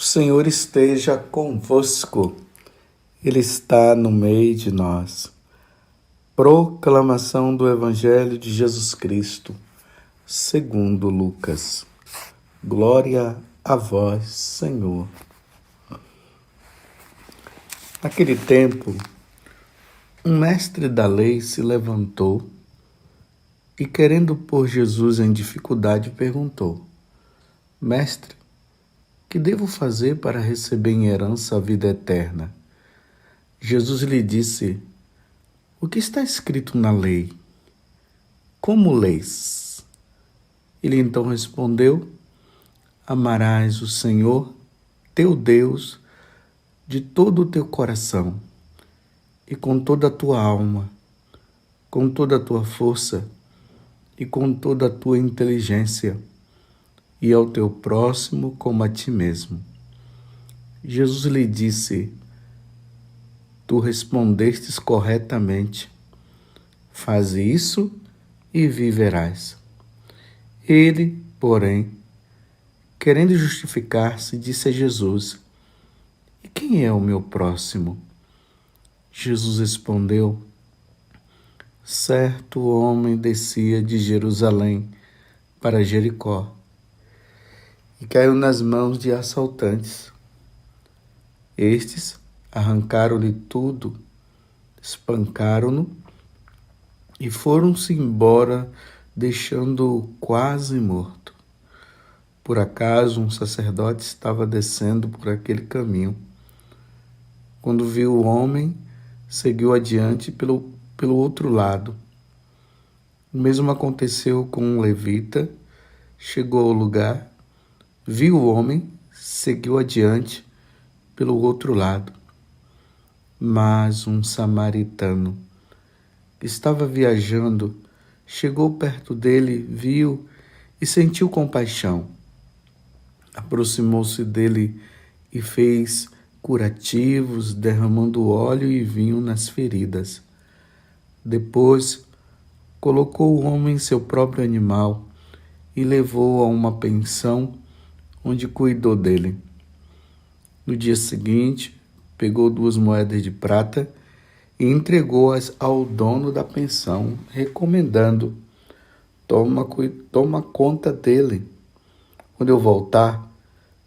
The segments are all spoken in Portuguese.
Senhor esteja convosco, Ele está no meio de nós. Proclamação do Evangelho de Jesus Cristo, segundo Lucas. Glória a vós, Senhor. Naquele tempo, um mestre da lei se levantou e, querendo pôr Jesus em dificuldade, perguntou: Mestre, que devo fazer para receber em herança a vida eterna? Jesus lhe disse: O que está escrito na lei? Como lês? Ele então respondeu: Amarás o Senhor, teu Deus, de todo o teu coração e com toda a tua alma, com toda a tua força e com toda a tua inteligência, e ao teu próximo como a ti mesmo. Jesus lhe disse: Tu respondestes corretamente. Faze isso e viverás. Ele, porém, querendo justificar-se, disse a Jesus: E quem é o meu próximo? Jesus respondeu: Certo homem descia de Jerusalém para Jericó e caiu nas mãos de assaltantes. Estes arrancaram-lhe tudo, espancaram-no e foram-se embora, deixando-o quase morto. Por acaso, um sacerdote estava descendo por aquele caminho. Quando viu o homem, seguiu adiante pelo outro lado. O mesmo aconteceu com um levita. Chegou ao lugar, viu o homem, seguiu adiante pelo outro lado. Mas um samaritano que estava viajando chegou perto dele, viu e sentiu compaixão. Aproximou-se dele e fez curativos, derramando óleo e vinho nas feridas. Depois, colocou o homem em seu próprio animal e levou-o a uma pensão onde cuidou dele. No dia seguinte, pegou 2 moedas de prata e entregou-as ao dono da pensão, recomendando: Toma conta dele. Quando eu voltar,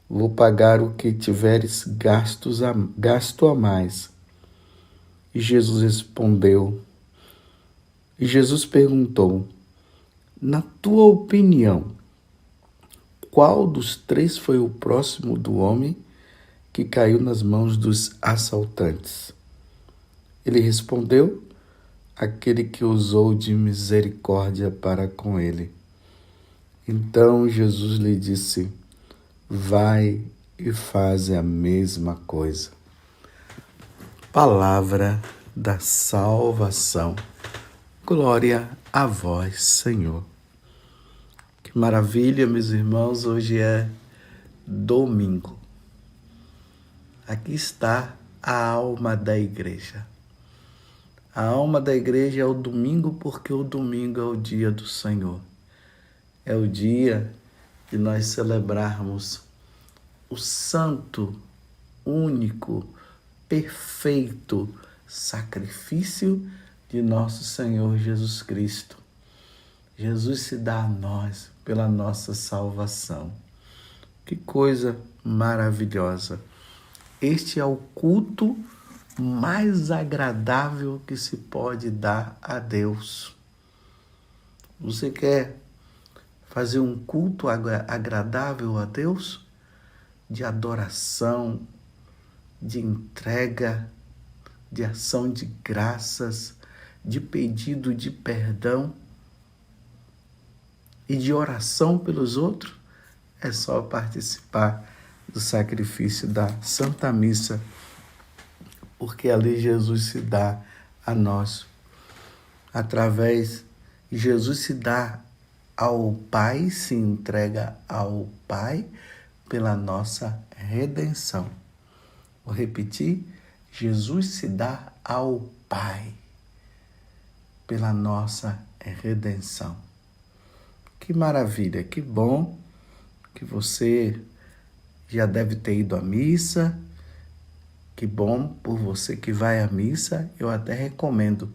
vou pagar o que tiveres gasto a mais. E Jesus perguntou: Na tua opinião, qual dos 3 foi o próximo do homem que caiu nas mãos dos assaltantes? Ele respondeu: Aquele que usou de misericórdia para com ele. Então Jesus lhe disse: Vai e faze a mesma coisa. Palavra da salvação. Glória a vós, Senhor. Que maravilha, meus irmãos, hoje é domingo. Aqui está a alma da igreja. A alma da igreja é o domingo, porque o domingo é o dia do Senhor. É o dia de nós celebrarmos o santo, único, perfeito sacrifício de nosso Senhor Jesus Cristo. Jesus se dá a nós pela nossa salvação. Que coisa maravilhosa! Este é o culto mais agradável que se pode dar a Deus. Você quer fazer um culto agradável a Deus? De adoração, de entrega, de ação de graças, de pedido de perdão e de oração pelos outros? É só participar do sacrifício da Santa Missa, porque ali Jesus se dá a nós. Através de Jesus se dá ao Pai, se entrega ao Pai pela nossa redenção. Vou repetir: Jesus se dá ao Pai pela nossa redenção. Que maravilha, que bom que você Já deve ter ido à missa. Que bom por você que vai à missa. Eu até recomendo.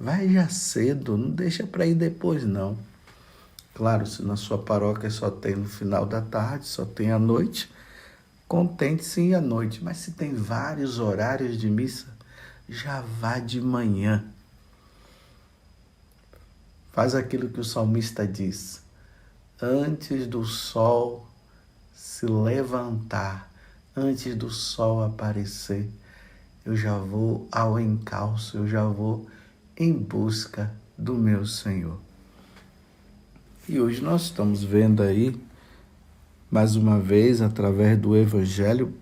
Vai já cedo, não deixa para ir depois, não. Claro, se na sua paróquia só tem no final da tarde, só tem à noite, contente-se em ir à noite. Mas se tem vários horários de missa, já vá de manhã. Faz aquilo que o salmista diz. Antes do sol se levantar, antes do sol aparecer, eu já vou ao encalço, eu já vou em busca do meu Senhor. E hoje nós estamos vendo aí, mais uma vez, através do Evangelho,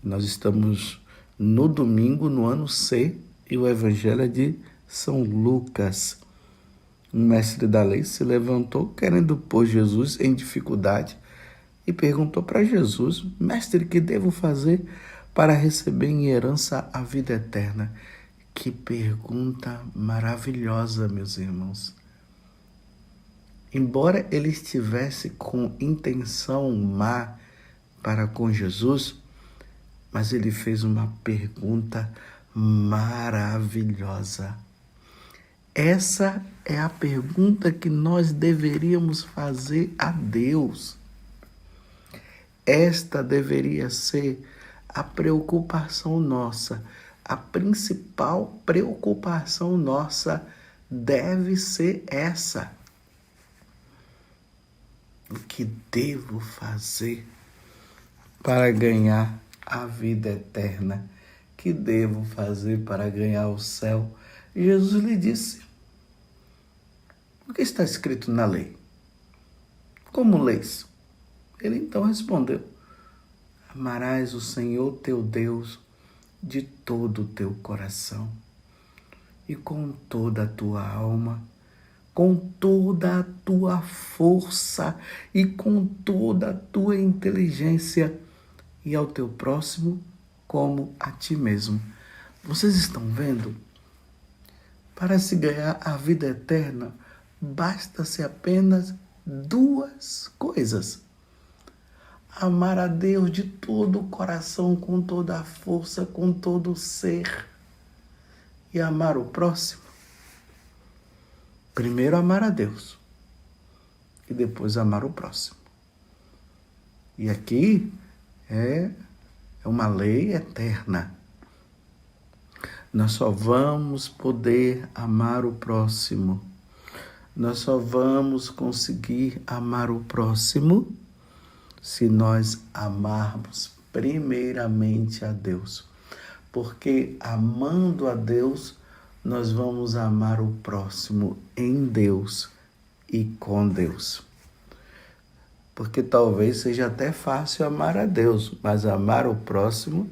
nós estamos no domingo, no ano C, e o Evangelho é de São Lucas. Um mestre da lei se levantou querendo pôr Jesus em dificuldade e perguntou para Jesus: mestre, que devo fazer para receber em herança a vida eterna? Que pergunta maravilhosa, meus irmãos. Embora ele estivesse com intenção má para com Jesus, mas ele fez uma pergunta maravilhosa. Essa é a pergunta que nós deveríamos fazer a Deus. Esta deveria ser a preocupação nossa. A principal preocupação nossa deve ser essa. O que devo fazer para ganhar a vida eterna? O que devo fazer para ganhar o céu? Jesus lhe disse: o que está escrito na lei? Como leis? Ele então respondeu: amarás o Senhor teu Deus de todo o teu coração e com toda a tua alma, com toda a tua força e com toda a tua inteligência, e ao teu próximo como a ti mesmo. Vocês estão vendo? Para se ganhar a vida eterna, basta-se apenas duas coisas: amar a Deus de todo o coração, com toda a força, com todo o ser, e amar o próximo. Primeiro amar a Deus e depois amar o próximo. E aqui é uma lei eterna. Nós só vamos poder amar o próximo. Nós só vamos conseguir amar o próximo se nós amarmos primeiramente a Deus. Porque amando a Deus, nós vamos amar o próximo em Deus e com Deus. Porque talvez seja até fácil amar a Deus, mas amar o próximo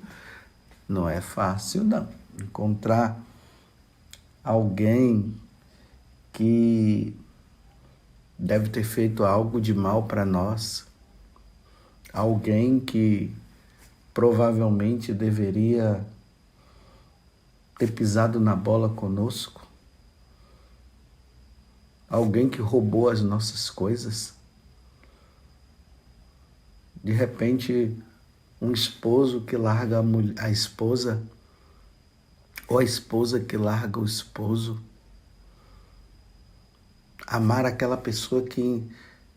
não é fácil, não. Encontrar alguém que deve ter feito algo de mal para nós, alguém que provavelmente deveria ter pisado na bola conosco, alguém que roubou as nossas coisas. De repente, um esposo que larga a esposa, ou a esposa que larga o esposo. Amar aquela pessoa que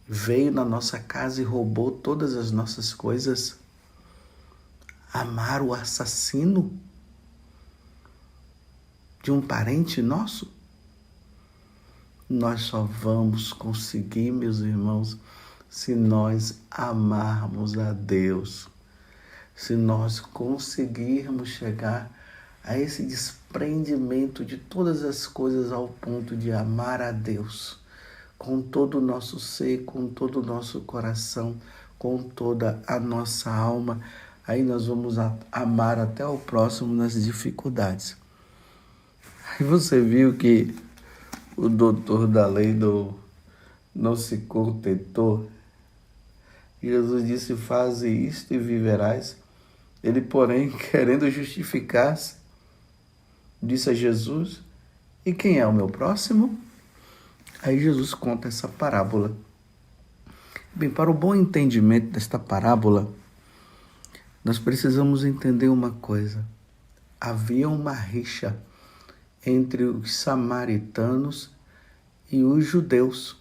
veio na nossa casa e roubou todas as nossas coisas. Amar o assassino de um parente nosso. Nós só vamos conseguir, meus irmãos, se nós amarmos a Deus. Se nós conseguirmos chegar a esse desprendimento de todas as coisas ao ponto de amar a Deus com todo o nosso ser, com todo o nosso coração, com toda a nossa alma, aí nós vamos amar até o próximo nas dificuldades. Aí você viu que o doutor da lei do não se contentou. Jesus disse: faze isto e viverás. Ele, porém, querendo justificar-se, disse a Jesus: e quem é o meu próximo? Aí Jesus conta essa parábola. Bem, para o bom entendimento desta parábola, Nós precisamos entender uma coisa. Havia uma rixa entre os samaritanos e os judeus.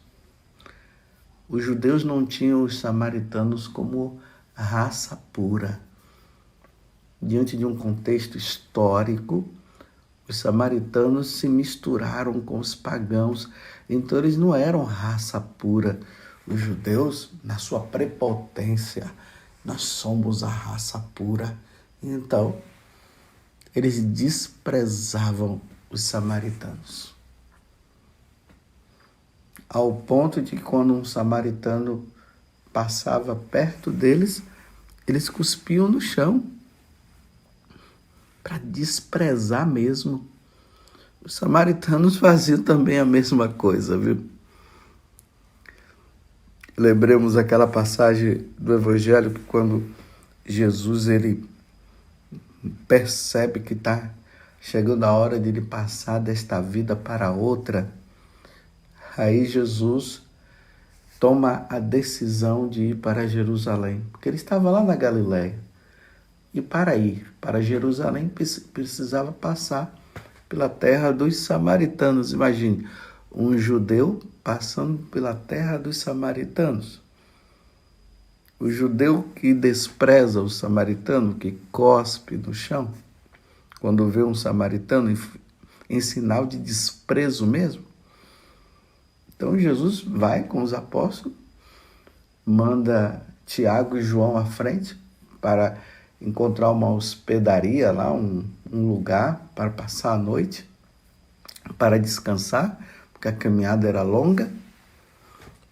Os judeus não tinham os samaritanos como raça pura. Diante de um contexto histórico, os samaritanos se misturaram com os pagãos, então eles não eram raça pura. Os judeus, na sua prepotência, nós somos a raça pura. Então, eles desprezavam os samaritanos. Ao ponto de que quando um samaritano passava perto deles, eles cuspiam no chão para desprezar mesmo. Os samaritanos faziam também a mesma coisa, viu? Lembremos aquela passagem do Evangelho que quando Jesus ele percebe que está chegando a hora de ele passar desta vida para outra, aí Jesus toma a decisão de ir para Jerusalém, porque ele estava lá na Galileia. E para ir para Jerusalém precisava passar pela terra dos samaritanos. Imagine, um judeu passando pela terra dos samaritanos. O judeu que despreza o samaritano, que cospe no chão, quando vê um samaritano em sinal de desprezo mesmo. Então Jesus vai com os apóstolos, manda Tiago e João à frente para encontrar uma hospedaria lá, um lugar para passar a noite, para descansar, porque a caminhada era longa,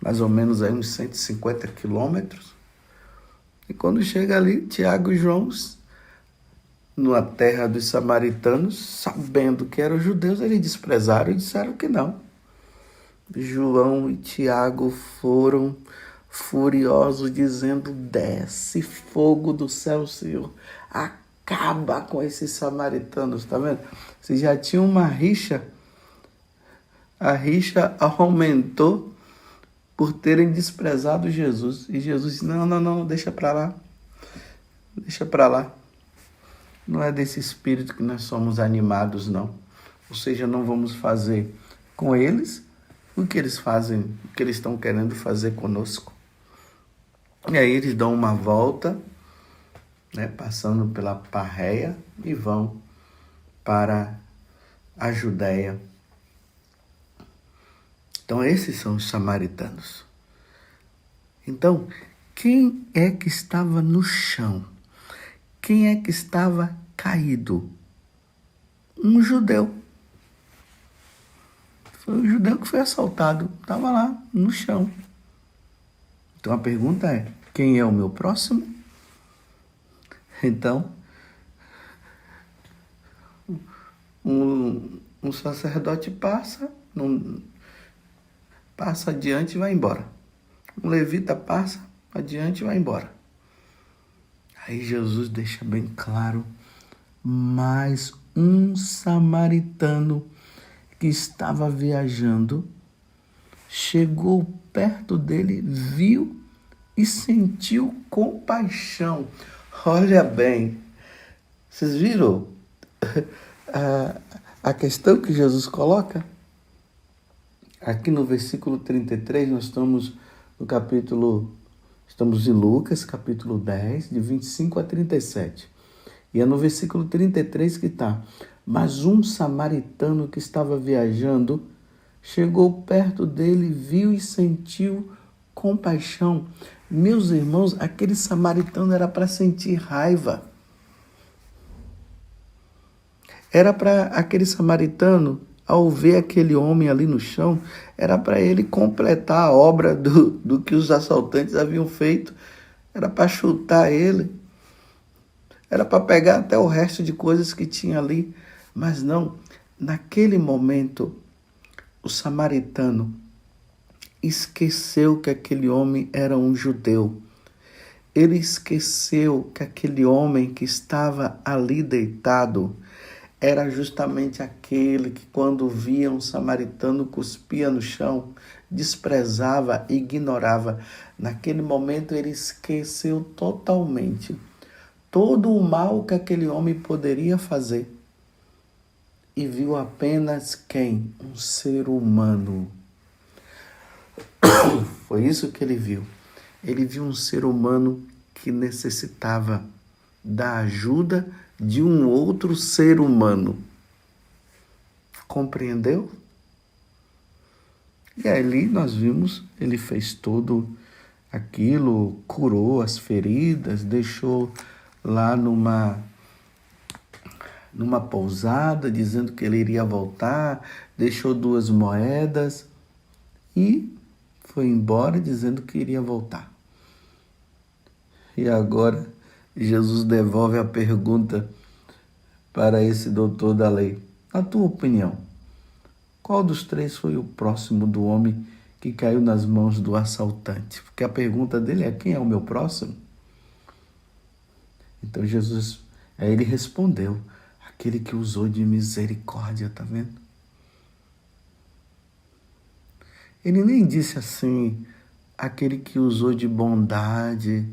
mais ou menos aí uns 150 quilômetros. E quando chega ali, Tiago e João, na terra dos samaritanos, sabendo que eram judeus, eles desprezaram e disseram que não. João e Tiago foram furiosos, dizendo: desce fogo do céu, Senhor, acaba com esses samaritanos, tá vendo? Se já tinha uma rixa, a rixa aumentou por terem desprezado Jesus. E Jesus disse: não, deixa para lá, deixa para lá. Não é desse espírito que nós somos animados, não. Ou seja, não vamos fazer com eles o que eles fazem, o que eles estão querendo fazer conosco. E aí eles dão uma volta, né, passando pela Parreia e vão para a Judéia. Então esses são os samaritanos. Então, quem é que estava no chão? Quem é que estava caído? Um judeu. Foi um judeu que foi assaltado, estava lá no chão. Então a pergunta é: quem é o meu próximo? Então, um sacerdote passa adiante e vai embora. Um levita passa adiante e vai embora. Aí Jesus deixa bem claro: mas um samaritano que estava viajando chegou perto dele, viu e sentiu compaixão. Olha bem, vocês viram a questão que Jesus coloca? Aqui no versículo 33, nós estamos em Lucas, capítulo 10, de 25 a 37. E é no versículo 33 que está: mas um samaritano que estava viajando chegou perto dele, viu e sentiu compaixão. Meus irmãos, aquele samaritano era para sentir raiva. Era para aquele samaritano, ao ver aquele homem ali no chão, era para ele completar a obra do que os assaltantes haviam feito. Era para chutar ele. Era para pegar até o resto de coisas que tinha ali. Mas não, naquele momento, o samaritano esqueceu que aquele homem era um judeu. Ele esqueceu que aquele homem que estava ali deitado era justamente aquele que, quando via um samaritano, cuspia no chão, desprezava, ignorava. Naquele momento ele esqueceu totalmente todo o mal que aquele homem poderia fazer e viu apenas quem? Um ser humano. Foi isso que ele viu. Ele viu um ser humano que necessitava da ajuda de um outro ser humano. Compreendeu? E ali nós vimos, ele fez tudo aquilo, curou as feridas, deixou lá numa pousada, dizendo que ele iria voltar, deixou 2 moedas e foi embora dizendo que iria voltar. E agora Jesus devolve a pergunta para esse doutor da lei. Na tua opinião, qual dos 3 foi o próximo do homem que caiu nas mãos do assaltante? Porque a pergunta dele é: quem é o meu próximo? Então ele respondeu: aquele que usou de misericórdia, tá vendo? Ele nem disse assim, aquele que usou de bondade,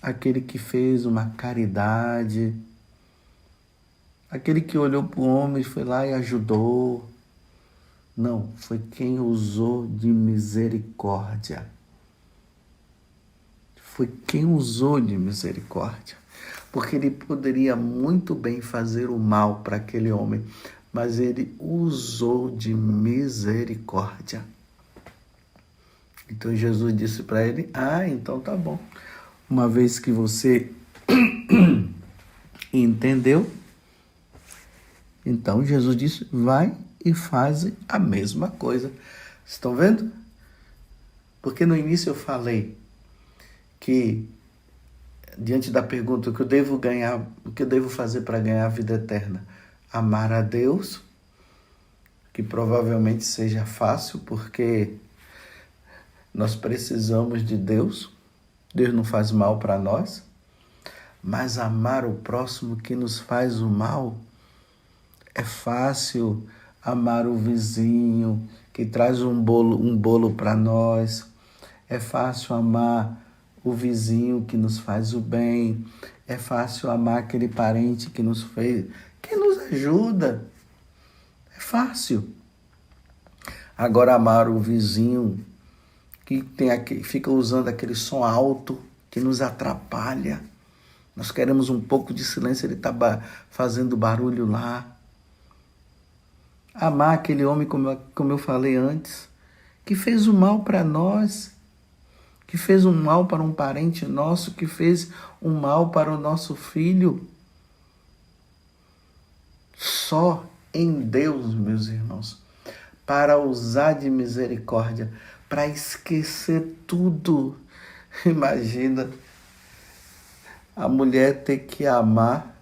aquele que fez uma caridade, aquele que olhou para o homem e foi lá e ajudou. Não, foi quem usou de misericórdia. Foi quem usou de misericórdia. Porque ele poderia muito bem fazer o mal para aquele homem, mas ele usou de misericórdia. Então Jesus disse para ele: então tá bom. Uma vez que você entendeu, então Jesus disse: vai e faz a mesma coisa. Estão vendo? Porque no início eu falei que, diante da pergunta, o que eu devo fazer para ganhar a vida eterna? Amar a Deus, que provavelmente seja fácil, porque nós precisamos de Deus. Deus não faz mal para nós, mas amar o próximo que nos faz o mal é fácil. Amar o vizinho que traz um bolo para nós, é fácil amar o vizinho que nos faz o bem, é fácil amar aquele parente que nos ajuda, é fácil. Agora amar o vizinho que fica usando aquele som alto que nos atrapalha. Nós queremos um pouco de silêncio, ele está fazendo barulho lá. Amar aquele homem, como eu falei antes, que fez o mal para nós, que fez um mal para um parente nosso, que fez um mal para o nosso filho. Só em Deus, meus irmãos, para usar de misericórdia, para esquecer tudo. Imagina a mulher ter que amar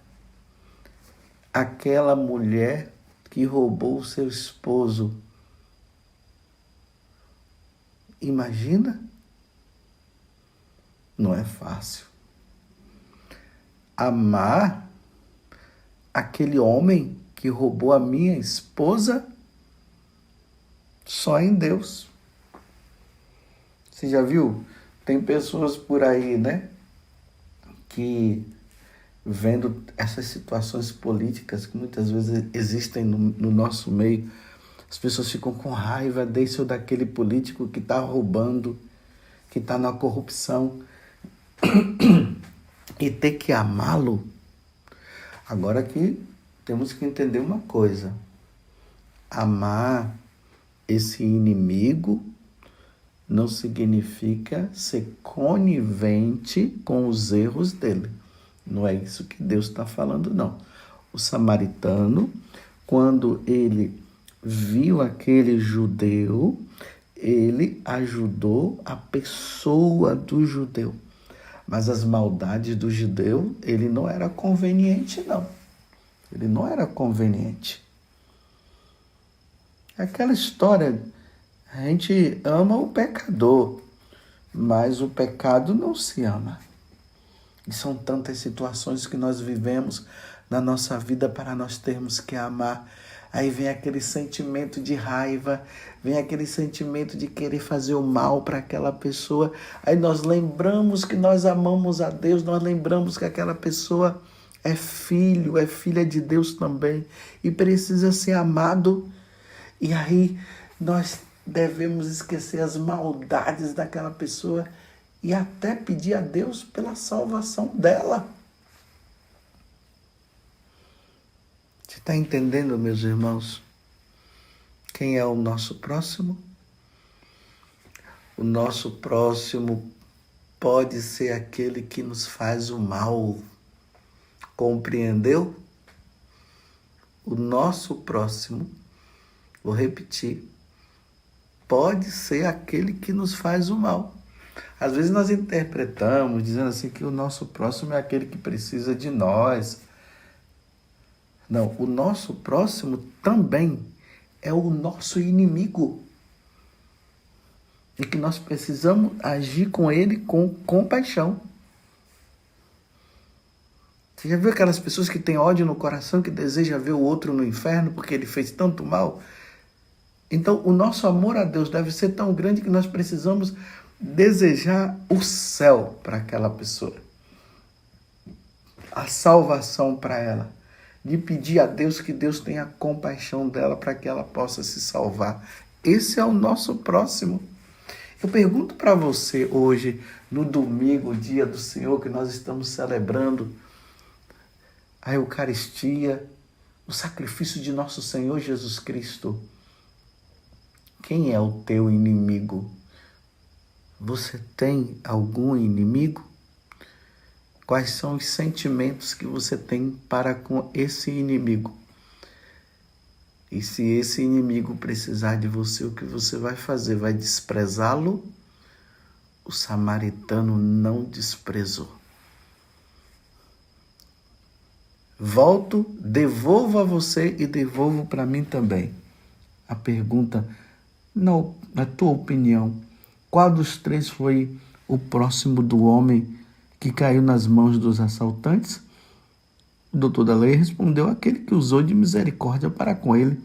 aquela mulher que roubou o seu esposo. Imagina? Não é fácil. Amar aquele homem que roubou a minha esposa, só em Deus. Você já viu? Tem pessoas por aí, né? Que vendo essas situações políticas que muitas vezes existem no nosso meio, as pessoas ficam com raiva desse ou daquele político que está roubando, que está na corrupção, e ter que amá-lo. Agora que temos que entender uma coisa: amar esse inimigo não significa ser conivente com os erros dele. Não é isso que Deus está falando, não. O samaritano, quando ele viu aquele judeu, ele ajudou a pessoa do judeu. Mas as maldades do judeu, ele não era conveniente, não. Ele não era conveniente. Aquela história, a gente ama o pecador, mas o pecado não se ama. E são tantas situações que nós vivemos na nossa vida para nós termos que amar Aí vem aquele sentimento de raiva, vem aquele sentimento de querer fazer o mal para aquela pessoa. Aí nós lembramos que nós amamos a Deus, nós lembramos que aquela pessoa é filho, é filha de Deus também e precisa ser amado. E aí nós devemos esquecer as maldades daquela pessoa e até pedir a Deus pela salvação dela. Você está entendendo, meus irmãos? Quem é o nosso próximo? O nosso próximo pode ser aquele que nos faz o mal. Compreendeu? O nosso próximo, vou repetir, pode ser aquele que nos faz o mal. Às vezes nós interpretamos dizendo assim que o nosso próximo é aquele que precisa de nós. Não, o nosso próximo também é o nosso inimigo. E que nós precisamos agir com ele com compaixão. Você já viu aquelas pessoas que têm ódio no coração, que desejam ver o outro no inferno porque ele fez tanto mal? Então, o nosso amor a Deus deve ser tão grande que nós precisamos desejar o céu para aquela pessoa. A salvação para ela. De pedir a Deus que Deus tenha compaixão dela para que ela possa se salvar. Esse é o nosso próximo. Eu pergunto para você hoje, no domingo, dia do Senhor, que nós estamos celebrando a Eucaristia, o sacrifício de nosso Senhor Jesus Cristo. Quem é o teu inimigo? Você tem algum inimigo? Quais são os sentimentos que você tem para com esse inimigo? E se esse inimigo precisar de você, o que você vai fazer? Vai desprezá-lo? O samaritano não desprezou. Volto, devolvo a você e devolvo para mim também. A pergunta, na tua opinião, qual dos três foi o próximo do homem que caiu nas mãos dos assaltantes? O doutor da lei respondeu: aquele que usou de misericórdia para com ele.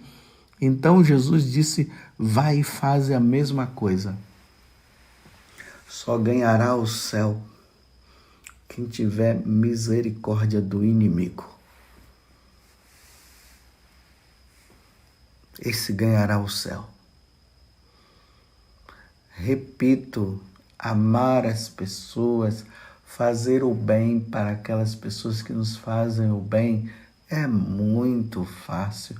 Então Jesus disse: vai e faz a mesma coisa. Só ganhará o céu quem tiver misericórdia do inimigo. Esse ganhará o céu. Repito, amar as pessoas, fazer o bem para aquelas pessoas que nos fazem o bem é muito fácil.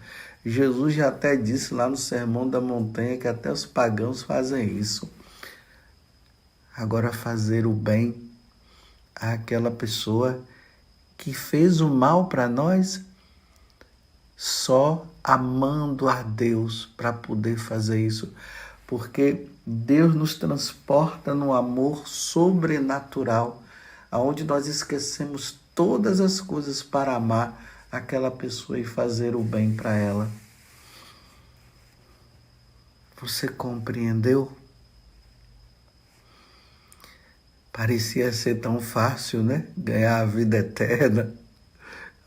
Jesus já até disse lá no Sermão da Montanha que até os pagãos fazem isso. Agora, fazer o bem àquela pessoa que fez o mal para nós, só amando a Deus para poder fazer isso. Porque Deus nos transporta no amor sobrenatural, onde nós esquecemos todas as coisas para amar aquela pessoa e fazer o bem para ela. Você compreendeu? Parecia ser tão fácil, né? Ganhar a vida eterna,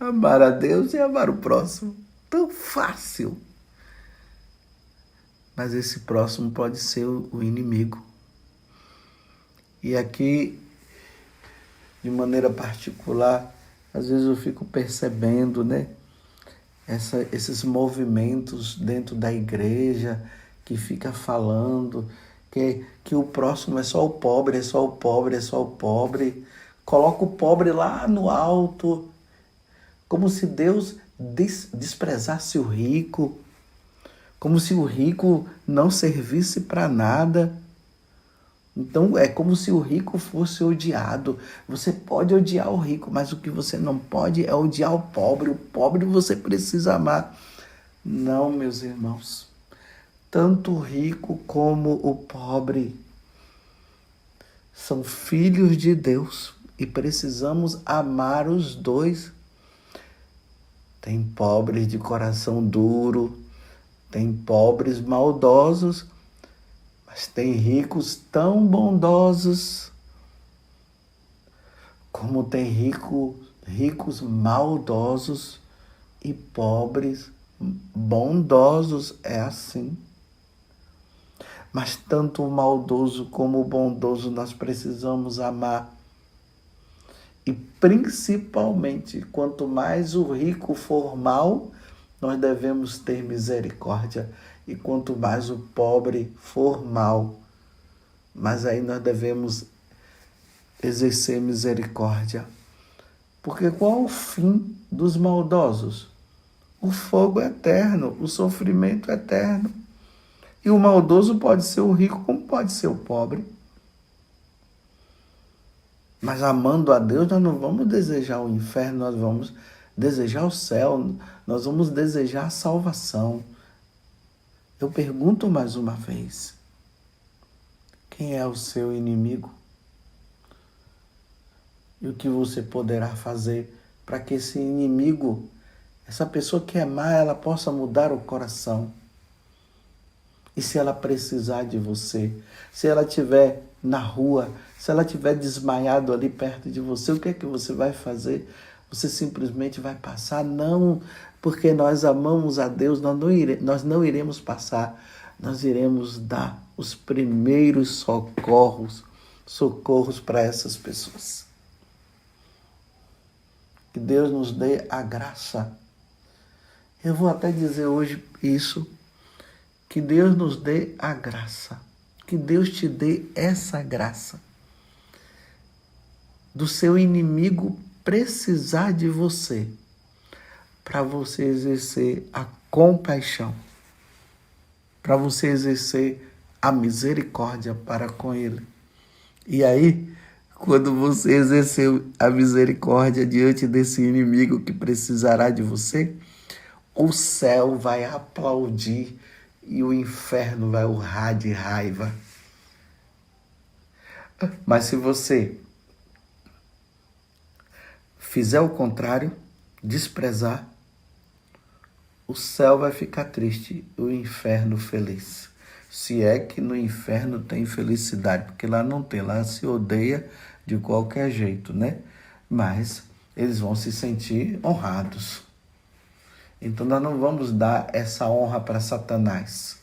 amar a Deus e amar o próximo. Tão fácil. Mas esse próximo pode ser o inimigo. E aqui, de maneira particular, às vezes eu fico percebendo, né, esses movimentos dentro da igreja que fica falando que o próximo é só o pobre, é só o pobre, é só o pobre. Coloca o pobre lá no alto, como se Deus desprezasse o rico, como se o rico não servisse para nada. Então, é como se o rico fosse odiado. Você pode odiar o rico, mas o que você não pode é odiar o pobre. O pobre você precisa amar. Não, meus irmãos. Tanto o rico como o pobre são filhos de Deus e precisamos amar os dois. Tem pobres de coração duro, tem pobres maldosos, mas tem ricos tão bondosos, como tem ricos maldosos e pobres bondosos é assim. Mas tanto o maldoso como o bondoso nós precisamos amar. E principalmente, quanto mais o rico for mal, nós devemos ter misericórdia. E quanto mais o pobre for mal, mas aí nós devemos exercer misericórdia. Porque qual o fim dos maldosos? O fogo eterno, o sofrimento eterno. E o maldoso pode ser o rico como pode ser o pobre. Mas amando a Deus, nós não vamos desejar o inferno, nós vamos desejar o céu, nós vamos desejar a salvação. Eu pergunto mais uma vez, quem é o seu inimigo? E o que você poderá fazer para que esse inimigo, essa pessoa que é má, ela possa mudar o coração? E se ela precisar de você, se ela estiver na rua, se ela estiver desmaiado ali perto de você, o que é que você vai fazer? Você simplesmente vai passar? Não, porque nós amamos a Deus, nós não iremos passar, nós iremos dar os primeiros socorros para essas pessoas. Que Deus nos dê a graça. Eu vou até dizer hoje isso, que Deus nos dê a graça, que Deus te dê essa graça, do seu inimigo precisar de você, para você exercer a compaixão, para você exercer a misericórdia para com ele. E aí, quando você exerceu a misericórdia diante desse inimigo que precisará de você, o céu vai aplaudir e o inferno vai urrar de raiva. Mas se você fizer o contrário, desprezar, o céu vai ficar triste, o inferno feliz. Se é que no inferno tem felicidade, porque lá não tem, lá se odeia de qualquer jeito, né? Mas eles vão se sentir honrados. Então nós não vamos dar essa honra para Satanás.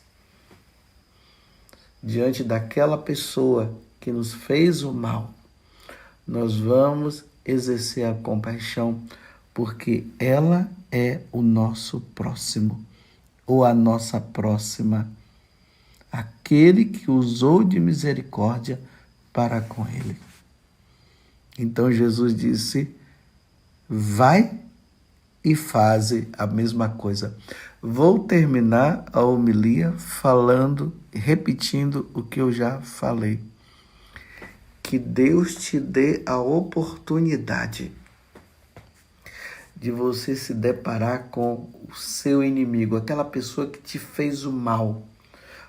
Diante daquela pessoa que nos fez o mal, nós vamos exercer a compaixão, porque ela é o nosso próximo, ou a nossa próxima, aquele que usou de misericórdia para com ele. Então Jesus disse, vai e faze a mesma coisa. Vou terminar a homilia repetindo o que eu já falei. Que Deus te dê a oportunidade de você se deparar com o seu inimigo, aquela pessoa que te fez o mal,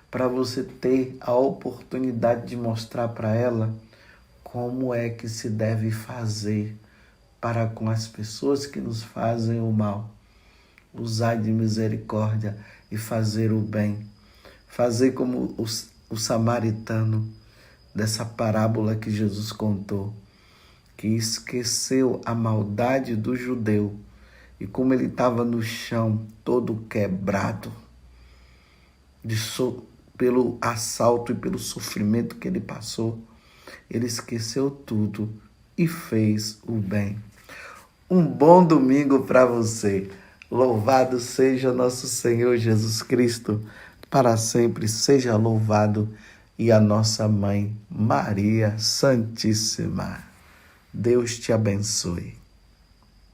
para você ter a oportunidade de mostrar para ela como é que se deve fazer para com as pessoas que nos fazem o mal. Usar de misericórdia e fazer o bem. Fazer como o samaritano dessa parábola que Jesus contou, que esqueceu a maldade do judeu e como ele estava no chão, todo quebrado, pelo assalto e pelo sofrimento que ele passou, ele esqueceu tudo e fez o bem. Um bom domingo para você. Louvado seja nosso Senhor Jesus Cristo, para sempre seja louvado, e a nossa Mãe Maria Santíssima. Deus te abençoe.